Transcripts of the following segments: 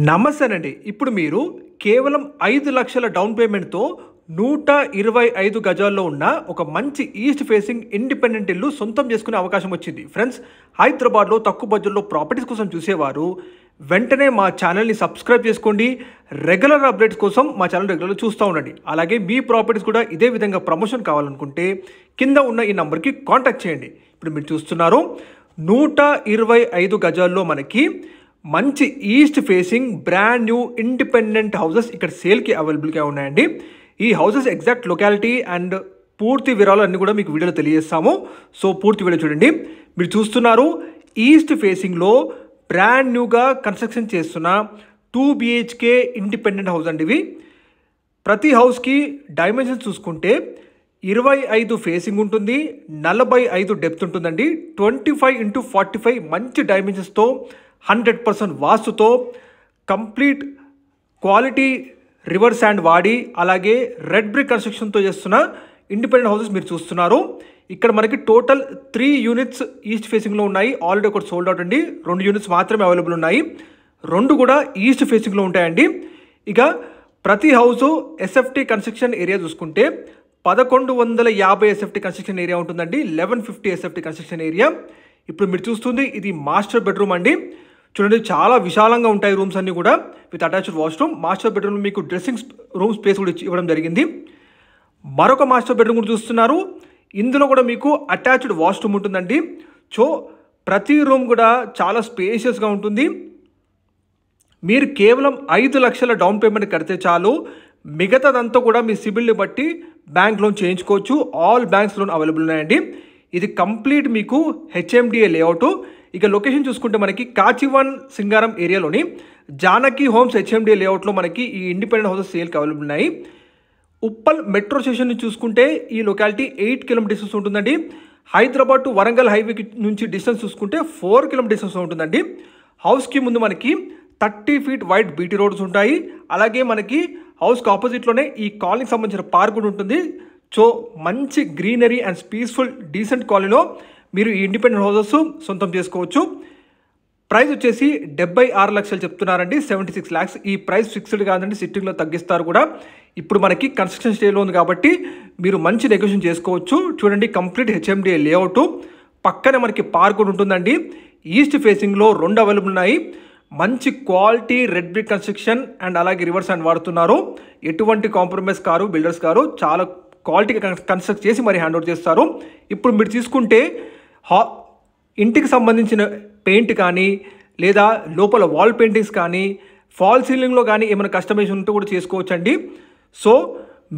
నమస్తేనండి. ఇప్పుడు మీరు కేవలం 5 లక్షల డౌన్ పేమెంట్‌తో 125 గజాల్లో ఉన్న ఒక మంచి ఈస్ట్ ఫేసింగ్ ఇండిపెండెంట్ ఇల్లు సొంతం చేసుకునే అవకాశం వచ్చింది. ఫ్రెండ్స్, హైదరాబాద్‌లో తక్కువ బడ్జెట్‌లో ప్రాపర్టీస్ కోసం చూసేవారు వెంటనే మా ఛానల్‌ని సబ్స్క్రైబ్ చేసుకోండి. రెగ్యులర్ అప్డేట్స్ కోసం మా ఛానల్ రెగ్యులర్‌గా చూస్తూ ఉండండి. అలాగే మీ ప్రాపర్టీస్ కూడా ఇదే విధంగా ప్రమోషన్ కావాలనుకుంటే కింద ఉన్న ఈ నంబర్‌కి కాంటాక్ట్ చేయండి. ఇప్పుడు మీరు చూస్తున్నారు 125 గజాల్లో మనకి మంచి east facing brand new independent houses ఇక్కడ సేల్కి అవైలబుల్గా ఉన్నాయండి. ఈ హౌసెస్ ఎగ్జాక్ట్ లొకాలిటీ అండ్ పూర్తి వివరాలు అన్నీ కూడా మీకు వీడియోలో తెలియజేస్తాము. సో పూర్తి వీడియో చూడండి. మీరు చూస్తున్నారు ఈస్ట్ ఫేసింగ్లో బ్రాండ్ న్యూగా కన్స్ట్రక్షన్ చేస్తున్న 2 BHK ఇండిపెండెంట్ హౌస్ అండి. ఇవి ప్రతి హౌస్కి డైమెన్షన్స్ చూసుకుంటే 25 ఫేసింగ్ ఉంటుంది, 45 డెప్త్ ఉంటుందండి, 25x45 మంచి డైమెన్షన్స్తో 100% వాస్తుతో కంప్లీట్ క్వాలిటీ రివర్ శాండ్ వాడి అలాగే రెడ్ బ్రిక్ కన్స్ట్రక్షన్తో చేస్తున్న ఇండిపెండెంట్ హౌసెస్ మీరు చూస్తున్నారు. ఇక్కడ మనకి టోటల్ 3 యూనిట్స్ ఈస్ట్ ఫేసింగ్లో ఉన్నాయి. ఆల్రెడీ ఒకటి సోల్డ్ అవుట్ అండి. 2 యూనిట్స్ మాత్రమే అవైలబుల్ ఉన్నాయి. 2 కూడా ఈస్ట్ ఫేసింగ్లో ఉంటాయండి. ఇక ప్రతి హౌసు ఎస్ఎఫ్టీ కన్స్ట్రక్షన్ ఏరియా చూసుకుంటే 1150 ఎస్ఎఫ్టీ కన్స్ట్రక్షన్ ఏరియా ఉంటుందండి. 1150 ఎస్ఎఫ్టీ కన్స్ట్రక్షన్ ఏరియా. ఇప్పుడు మీరు చూస్తుంది ఇది మాస్టర్ బెడ్రూమ్ అండి. చూడండి, చాలా విశాలంగా ఉంటాయి రూమ్స్ అన్నీ కూడా with attached washroom. Master bedroom మీకు డ్రెస్సింగ్ రూమ్ స్పేస్ కూడా ఇవ్వడం జరిగింది. మరొక మాస్టర్ బెడ్రూమ్ కూడా చూస్తున్నారు. ఇందులో కూడా మీకు అటాచ్డ్ వాష్రూమ్ ఉంటుందండి. సో ప్రతి రూమ్ కూడా చాలా స్పేషియస్గా ఉంటుంది. మీరు కేవలం 5 లక్షల డౌన్ పేమెంట్ కడితే చాలు, మిగతాదంతా కూడా మీ సిబిల్ని బట్టి బ్యాంక్ లోన్ చేయించుకోవచ్చు. ఆల్ బ్యాంక్స్ లోన్ అవైలబుల్ ఉన్నాయండి. ఇది కంప్లీట్ మీకు హెచ్ఎండిఏ లేఅవుట్. ఇక లొకేషన్ చూసుకుంటే మనకి కాచివన్ సింగారం ఏరియాలోని జానకి హోమ్స్ హెచ్ఎండిఏ లేఅవుట్లో మనకి ఈ ఇండిపెండెంట్ హౌసెస్ సేల్కి అవైలబుల్ ఉన్నాయి. ఉప్పల్ మెట్రో స్టేషన్ చూసుకుంటే ఈ లొకాలిటీ 8 కిలోమీటర్ డిస్టెన్స్ ఉంటుందండి. హైదరాబాద్ టు వరంగల్ హైవే నుంచి డిస్టెన్స్ చూసుకుంటే 4 కిలోమీటర్ డిస్టెన్స్ ఉంటుందండి. హౌస్కి ముందు మనకి 30 ఫీట్ వైడ్ బీటీ రోడ్స్ ఉంటాయి. అలాగే మనకి హౌస్కి ఆపోజిట్లోనే ఈ కాలనీకి సంబంధించిన పార్క్ కూడా ఉంటుంది. సో మంచి గ్రీనరీ అండ్ పీస్ఫుల్ డీసెంట్ కాలనీలో మీరు ఈ ఇండిపెండెంట్ హౌసెస్ సొంతం చేసుకోవచ్చు. ప్రైస్ వచ్చేసి 76 లక్షలు చెప్తున్నారండి. 76 lakhs. ఈ ప్రైస్ ఫిక్స్డ్ కాదండి, సిట్టింగ్లో తగ్గిస్తారు కూడా. ఇప్పుడు మనకి కన్స్ట్రక్షన్ స్టేజ్లో ఉంది కాబట్టి మీరు మంచి నెగోషియేషన్ చేసుకోవచ్చు. చూడండి, కంప్లీట్ హెచ్ఎండిఏ లేఅవుట్, పక్కనే మనకి పార్క్ కూడా ఉంటుందండి. ఈస్ట్ ఫేసింగ్లో 2 అవైలబుల్ ఉన్నాయి. మంచి quality red brick construction and అలాగే రివర్స్ అండ్ వాడుతున్నారు. ఎటువంటి కాంప్రమైజ్ కారు బిల్డర్స్ కారు, చాలా క్వాలిటీగా కన్స్ట్రక్ట్ చేసి మరి హ్యాండ్ ఓవర్ చేస్తారు. ఇప్పుడు మీరు తీసుకుంటే ఇంటికి సంబంధించిన పెయింట్ కానీ లేదా లోపల వాల్ పెయింటింగ్స్ కానీ ఫాల్ సీలింగ్లో కానీ ఏమైనా కస్టమైజేషన్ ఉంటే కూడా చేసుకోవచ్చండి. సో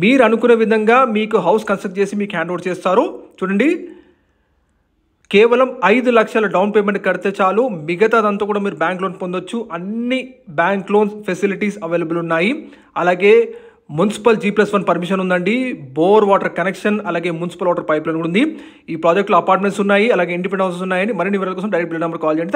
మీరు అనుకునే విధంగా మీకు హౌస్ కన్స్ట్రక్ట్ చేసి మీకు హ్యాండ్ ఓవర్ చేస్తారు. చూడండి, కేవలం 5 లక్షల డౌన్ పేమెంట్ కడితే చాలు, మిగతాదంతా కూడా మీరు బ్యాంక్ లోన్ పొందొచ్చు. అన్ని బ్యాంక్ లోన్స్ ఫెసిలిటీస్ అవైలబుల్ ఉన్నాయి. అలాగే మున్సిపల్ G+1 పర్మిషన్ ఉందండి. బోర్ వాటర్ కనెక్షన్ అలాగే మున్సిపల్ వాటర్ పైప్ లైన్ కూడా ఉంది. ఈ ప్రాజెక్ట్లో అపార్ట్మెంట్స్ ఉన్నాయి, అలాగే ఇండిపెండెంట్ హౌసెస్ ఉన్నాయని. మరిన్ని వివరాల కోసం డైరెక్ట్ బిల్ నెంబర్ కాల్ చేయండి.